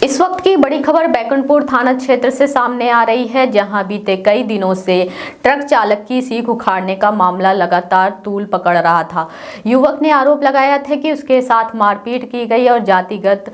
इस वक्त की बड़ी खबर बैकुंठपुर थाना क्षेत्र से सामने आ रही है, जहां बीते कई दिनों से ट्रक चालक की सीख उखाड़ने का मामला लगातार तूल पकड़ रहा था। युवक ने आरोप लगाया था कि उसके साथ मारपीट की गई और जातिगत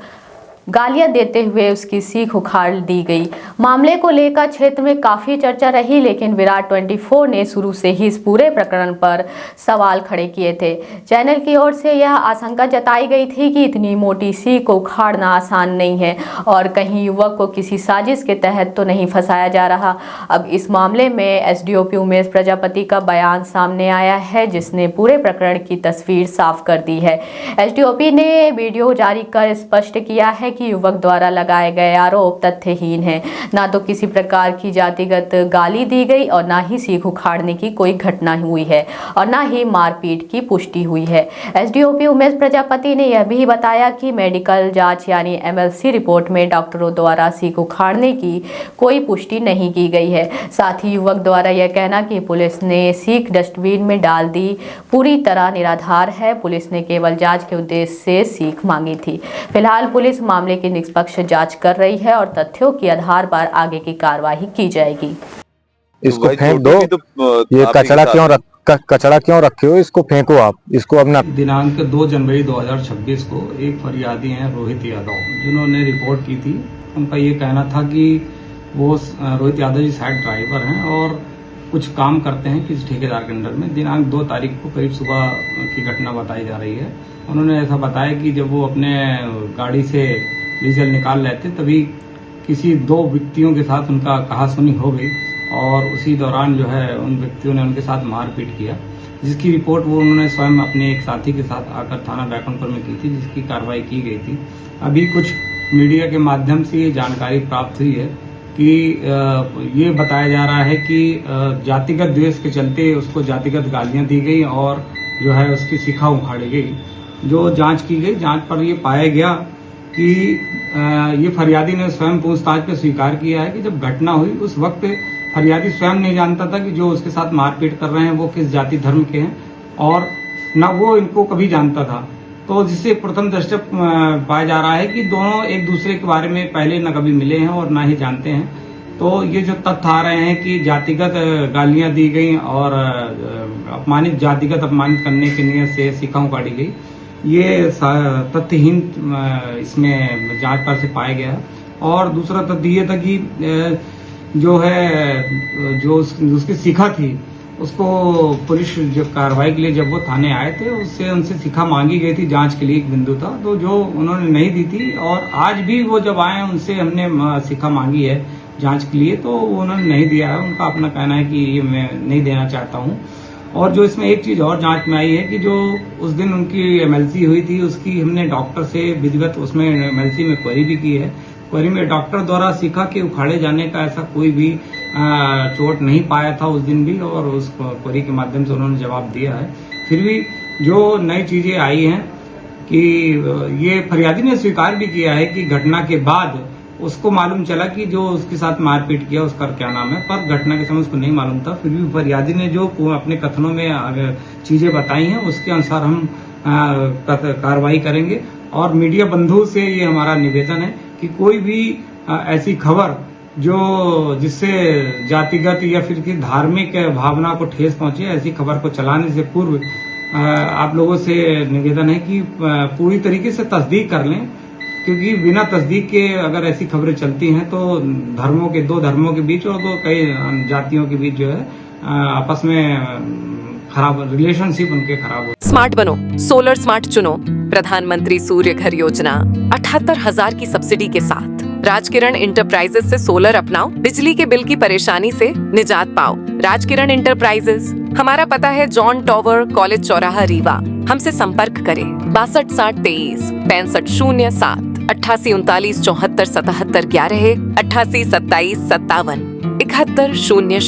गालियां देते हुए उसकी सीख उखाड़ दी गई। मामले को लेकर क्षेत्र में काफी चर्चा रही, लेकिन विराट 24 ने शुरू से ही इस पूरे प्रकरण पर सवाल खड़े किए थे। चैनल की ओर से यह आशंका जताई गई थी कि इतनी मोटी सीख को उखाड़ना आसान नहीं है और कहीं युवक को किसी साजिश के तहत तो नहीं फंसाया जा रहा। अब इस मामले में एसडीओपी उमेश प्रजापति का बयान सामने आया है, जिसने पूरे प्रकरण की तस्वीर साफ कर दी है। एसडीओपी ने वीडियो जारी कर स्पष्ट किया है कि युवक द्वारा लगाए गए आरोप तथ्यहीन है। ना तो किसी प्रकार की जातिगत गाली दी गई और ना ही सीख उखाड़ने की कोई घटना हुई है और ना ही मारपीट की पुष्टि हुई है। एसडीओपी उमेश प्रजापति ने यह भी बताया कि मेडिकल जांच यानी एमएलसी रिपोर्ट में डॉक्टरों द्वारा सीख उखाड़ने की कोई पुष्टि नहीं की गई है। साथ ही युवक द्वारा यह कहना कि पुलिस ने सीख डस्टबिन में डाल दी पूरी तरह निराधार है। पुलिस ने केवल जांच के उद्देश्य से सीख मांगी थी। फिलहाल पुलिस मामले की निष्पक्ष जांच कर रही है और तथ्यों के आधार पर आगे की कार्रवाई की जाएगी। इसको फेंक दो। ये कचरा क्यों रखे हो? इसको फेंको आप। इसको अपना दिनांक 2 जनवरी 2026 को एक फरियादी हैं रोहित यादव, जिन्होंने रिपोर्ट की थी। उनका ये कहना था कि वो रोहित यादव जी साइड ड्राइवर हैं और कुछ काम करते हैं किसी ठेकेदार के अंडर में। दिनांक 2 तारीख को करीब सुबह की घटना बताई जा रही है। उन्होंने ऐसा बताया कि जब वो अपने गाड़ी से डीजल निकाल रहे थे, तभी किसी 2 व्यक्तियों के साथ उनका कहासुनी हो गई और उसी दौरान जो है उन व्यक्तियों ने उनके साथ मारपीट किया, जिसकी रिपोर्ट वो उन्होंने स्वयं अपने एक साथी के साथ आकर थाना बैकुंठपुर में की थी, जिसकी कार्रवाई की गई थी। अभी कुछ मीडिया के माध्यम से ये जानकारी प्राप्त हुई है कि ये बताया जा रहा है कि जातिगत द्वेष के चलते उसको जातिगत गालियां दी गई और जो है उसकी शिखा उखाड़ी गई। जो जांच की गई, जांच पर ये पाया गया कि ये फरियादी ने स्वयं पूछताछ पे स्वीकार किया है कि जब घटना हुई उस वक्त फरियादी स्वयं नहीं जानता था कि जो उसके साथ मारपीट कर रहे हैं वो किस जाति धर्म के हैं और न वो इनको कभी जानता था। तो जिससे प्रथम दृष्टया पाया जा रहा है कि दोनों एक दूसरे के बारे में पहले न कभी मिले हैं और न ही जानते हैं। तो ये जो तथ्य आ रहे हैं कि जातिगत गालियां दी गई और जातिगत अपमानित करने की नियत से शिखा उखाड़ी गई, ये तथ्यहीन इसमें जांच पर से पाया गया। और दूसरा तथ्य ये था कि जो है जो उसकी शिखा थी उसको पुलिस जो कार्रवाई के लिए जब वो थाने आए थे उससे उनसे शिखा मांगी गई थी, जांच के लिए एक बिंदु था, तो जो उन्होंने नहीं दी थी। और आज भी वो जब आए उनसे हमने शिखा मांगी है जांच के लिए, तो उन्होंने नहीं दिया है। उनका अपना कहना है कि ये मैं नहीं देना चाहता हूँ। और जो इसमें एक चीज और जांच में आई है कि जो उस दिन उनकी एमएलसी हुई थी उसकी हमने डॉक्टर से विधिवत उसमें एमएलसी में क्वेरी भी की है। क्वेरी में डॉक्टर द्वारा शिखा के उखाड़े जाने का ऐसा कोई भी चोट नहीं पाया था उस दिन भी, और उस क्वेरी के माध्यम से उन्होंने जवाब दिया है। फिर भी जो नई चीजें आई हैं कि ये फरियादी ने स्वीकार भी किया है कि घटना के बाद उसको मालूम चला कि जो उसके साथ मारपीट किया उसका क्या नाम है, पर घटना के समय उसको नहीं मालूम था। फिर भी फरियादी ने जो अपने कथनों में चीजें बताई हैं उसके अनुसार हम कार्रवाई करेंगे। और मीडिया बंधु से ये हमारा निवेदन है कि कोई भी ऐसी खबर जो जिससे जातिगत या फिर की धार्मिक भावना को ठेस पहुंचे, ऐसी खबर को चलाने से पूर्व आप लोगों से निवेदन है कि पूरी तरीके से तस्दीक कर लें, क्योंकि बिना तस्दीक के अगर ऐसी खबरें चलती हैं तो दो धर्मों के बीच और कई जातियों के बीच जो है आपस में खराब रिलेशनशिप उनके खराब हो। स्मार्ट बनो, सोलर स्मार्ट चुनो। प्रधानमंत्री सूर्य घर योजना 78,000 की सब्सिडी के साथ राजकिरण इंटरप्राइजेस से सोलर अपनाओ, बिजली के बिल की परेशानी से निजात पाओ। राजकिरण इंटरप्राइजेस, हमारा पता है जॉन टॉवर, कॉलेज चौराहा, रीवा। हमसे संपर्क करें 62 60 23 65 07 88 39 74 77 11 88 27 57 71 0।